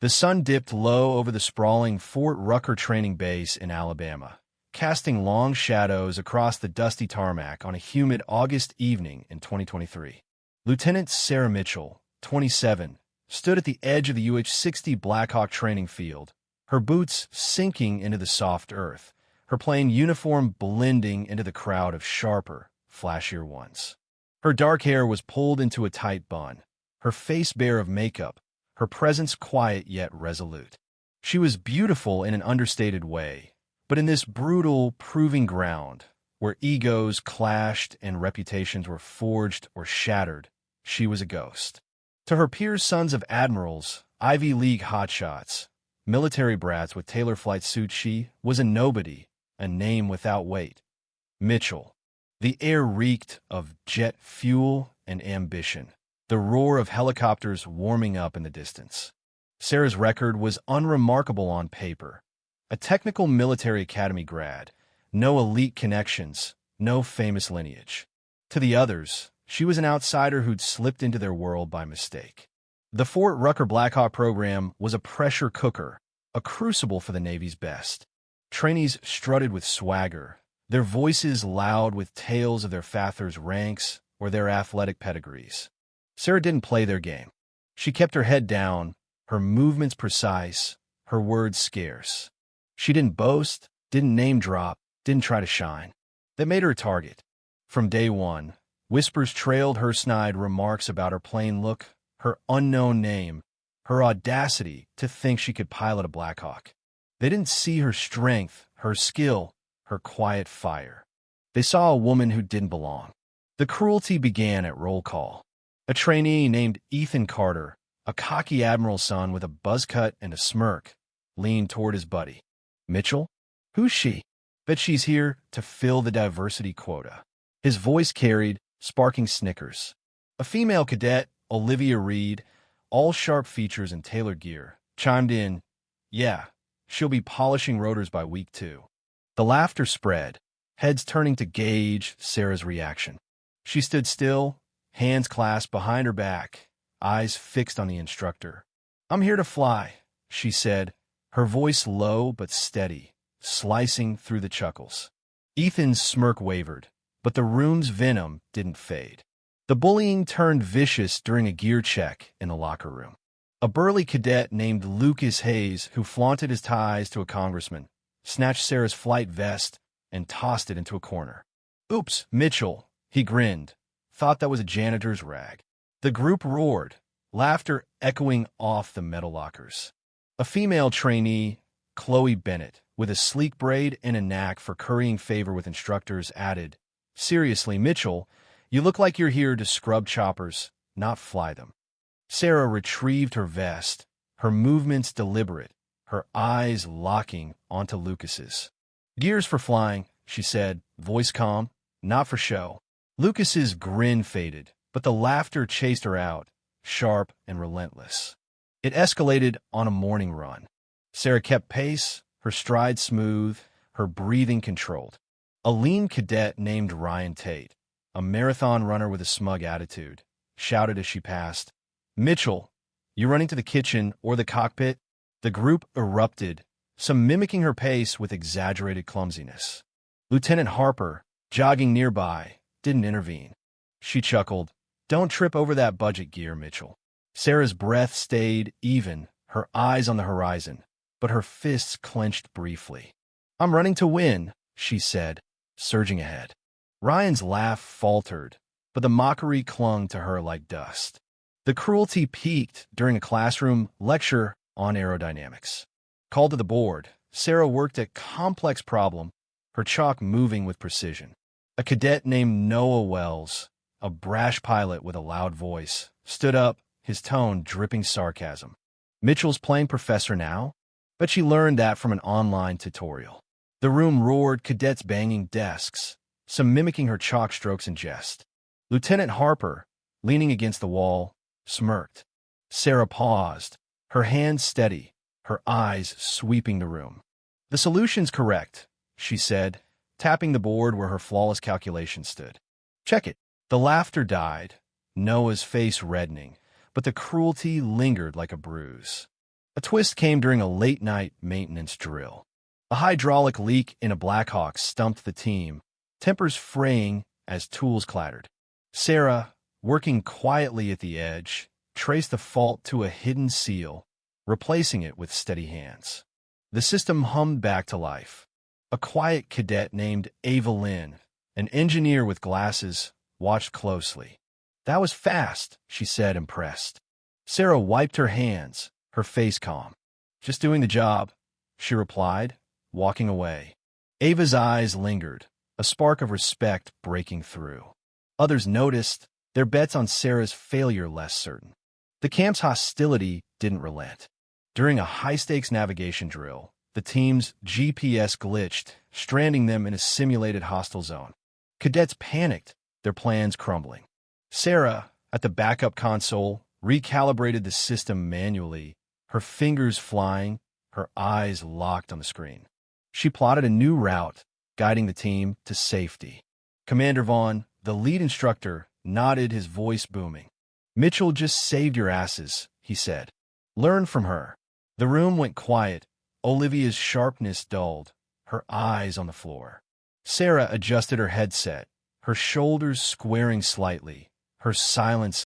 The sun dipped low over the sprawling Fort Rucker training base in Alabama, casting long shadows across the dusty tarmac on a humid August evening in 2023. Lieutenant Sarah Mitchell, 27, stood at the edge of the UH-60 Blackhawk training field, her boots sinking into the soft earth, her plain uniform blending into the crowd of sharper, flashier ones. Her dark hair was pulled into a tight bun, her face bare of makeup, her presence quiet yet resolute. She was beautiful in an understated way, but in this brutal, proving ground, where egos clashed and reputations were forged or shattered, she was a ghost. To her peers, sons of admirals, Ivy League hotshots, military brats with tailor flight suits, she was a nobody, a name without weight. Mitchell. The air reeked of jet fuel and ambition, the roar of helicopters warming up in the distance. Sarah's record was unremarkable on paper. A technical military academy grad, no elite connections, no famous lineage. To the others, she was an outsider who'd slipped into their world by mistake. The Fort Rucker Blackhawk program was a pressure cooker, a crucible for the Navy's best. Trainees strutted with swagger, their voices loud with tales of their fathers' ranks or their athletic pedigrees. Sarah didn't play their game. She kept her head down, her movements precise, her words scarce. She didn't boast, didn't name drop, didn't try to shine. That made her a target. From day one, whispers trailed her snide remarks about her plain look, her unknown name, her audacity to think she could pilot a Blackhawk. They didn't see her strength, her skill, her quiet fire. They saw a woman who didn't belong. The cruelty began at roll call. A trainee named Ethan Carter, a cocky admiral's son with a buzz cut and a smirk, leaned toward his buddy. Mitchell? Who's she? Bet she's here to fill the diversity quota. His voice carried, sparking snickers. A female cadet, Olivia Reed, all sharp features and tailored gear, chimed in, "Yeah, she'll be polishing rotors by week 2. The laughter spread, heads turning to gauge Sarah's reaction. She stood still, hands clasped behind her back, eyes fixed on the instructor. "I'm here to fly," she said, her voice low but steady, slicing through the chuckles. Ethan's smirk wavered, but the room's venom didn't fade. The bullying turned vicious during a gear check in the locker room. A burly cadet named Lucas Hayes, who flaunted his ties to a congressman, snatched Sarah's flight vest and tossed it into a corner. "Oops, Mitchell," he grinned, thought that was a janitor's rag. The group roared, laughter echoing off the metal lockers. A female trainee, Chloe Bennett, with a sleek braid and a knack for currying favor with instructors, added, "Seriously, Mitchell, you look like you're here to scrub choppers, not fly them." Sarah retrieved her vest, her movements deliberate, her eyes locking onto Lucas's. "Gears for flying," she said, voice calm, "not for show." Lucas's grin faded, but the laughter chased her out, sharp and relentless. It escalated on a morning run. Sarah kept pace, her stride smooth, her breathing controlled. A lean cadet named Ryan Tate, a marathon runner with a smug attitude, shouted as she passed, "Mitchell, you running to the kitchen or the cockpit?" The group erupted, some mimicking her pace with exaggerated clumsiness. Lieutenant Harper, jogging nearby, didn't intervene. She chuckled, "Don't trip over that budget gear, Mitchell." Sarah's breath stayed even, her eyes on the horizon, but her fists clenched briefly. "I'm running to win," she said, surging ahead. Ryan's laugh faltered, but the mockery clung to her like dust. The cruelty peaked during a classroom lecture on aerodynamics. Called to the board, Sarah worked a complex problem, her chalk moving with precision. A cadet named Noah Wells, a brash pilot with a loud voice, stood up, his tone dripping sarcasm. "Mitchell's playing professor now?" But she learned that from an online tutorial. The room roared, cadets banging desks, some mimicking her chalk strokes in jest. Lieutenant Harper, leaning against the wall, smirked. Sarah paused, her hands steady, her eyes sweeping the room. "The solution's correct," she said, tapping the board where her flawless calculation stood. "Check it." The laughter died, Noah's face reddening, but the cruelty lingered like a bruise. A twist came during a late-night maintenance drill. A hydraulic leak in a Blackhawk stumped the team, tempers fraying as tools clattered. Sarah, working quietly at the edge, traced the fault to a hidden seal, replacing it with steady hands. The system hummed back to life. A quiet cadet named Ava Lynn, an engineer with glasses, watched closely. "That was fast," she said, impressed. Sarah wiped her hands, her face calm. "Just doing the job," she replied, walking away. Ava's eyes lingered, a spark of respect breaking through. Others noticed, their bets on Sarah's failure less certain. The camp's hostility didn't relent. During a high-stakes navigation drill, the team's GPS glitched, stranding them in a simulated hostile zone. Cadets panicked, their plans crumbling. Sarah, at the backup console, recalibrated the system manually, her fingers flying, her eyes locked on the screen. She plotted a new route, guiding the team to safety. Commander Vaughn, the lead instructor, nodded, his voice booming. "Mitchell just saved your asses," he said. "Learn from her." The room went quiet, Olivia's sharpness dulled, her eyes on the floor. Sarah adjusted her headset, her shoulders squaring slightly, her silence